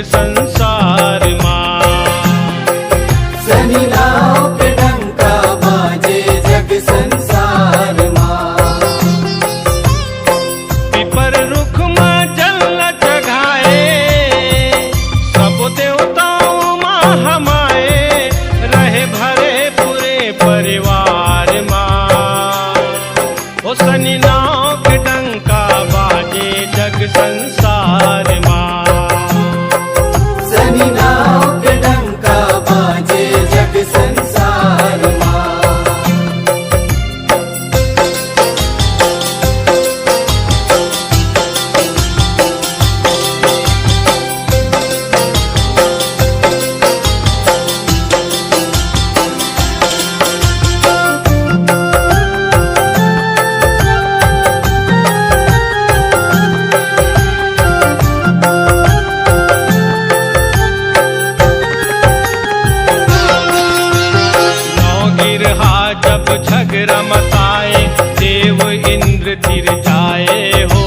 संसार माँ सनी नाव के डंका बाजे जग संसार माँ। पिपर रुख में जल जगाए सब देवताओं माँ हमारे रहे भरे पूरे परिवार माँ। ओ सनी नाव के डंका बाजे जग संसार माँ। सनी नाव के डंका बाजे जग संसार माँ। जब झगड़ा मचाए देव इंद्र तिर जाए हो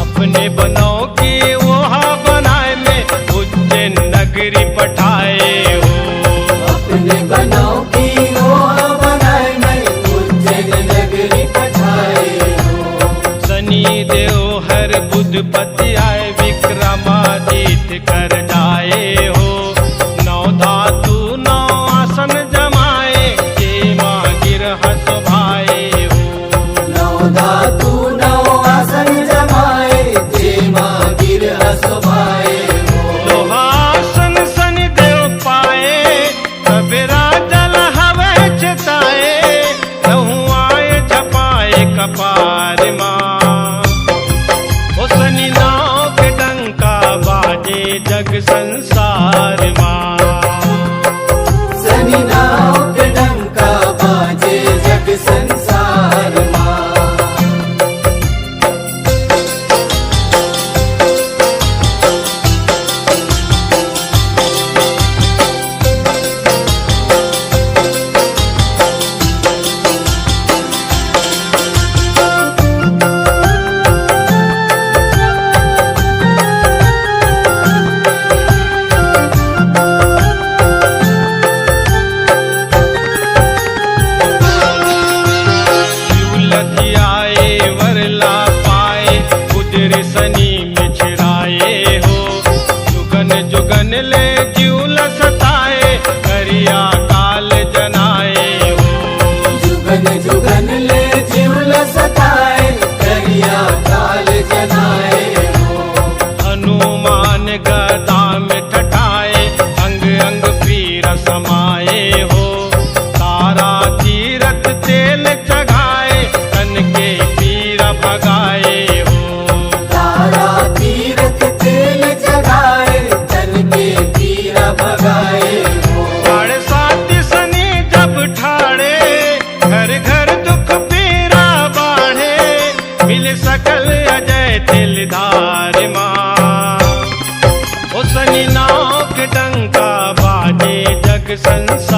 अपने बनौ के वहाँ बनाए में उज्जैन नगरी पठाए हो। अपने बनौ की वहाँ बनाए में उज्जैन नगरी पठाए हो। शनि देव हर बुधपति आए विक्रमादित्य कर जाए हो। नौ धातु नौ आसन जमाए भाई हो। नौ धातु नौ आसन जमाए जे माँ गिर भाई हो। लोहासन शनि देव पाए कबीरा जल हवे चिताए लहुआए झपाए कपार माँ। ओ शनि नाव के डंका बाजे जग संसार माँ। सनी नाव के डंका बाजे जग संसार माँ। शनि मिछराए हो जुगन जुगन ले जीव सताए करिया काल जनाए हो। जुगन जुगन ले जीव सताए करिया काल जनाए हो। हनुमान गदा में ठठाए अंग अंग पीर समाए हो। तारा तीरथ तेल चढ़ाए तन के पीर भगाए हो। तीरथ तेल जगाए तन के पीर भगाए हो। साढ़े सात शनि जब ठाड़े घर घर दुख पीरा बाढ़े मिल सकल अजय तिलधार माँ। ओ शनि नाव के डंका बाजे जग संसार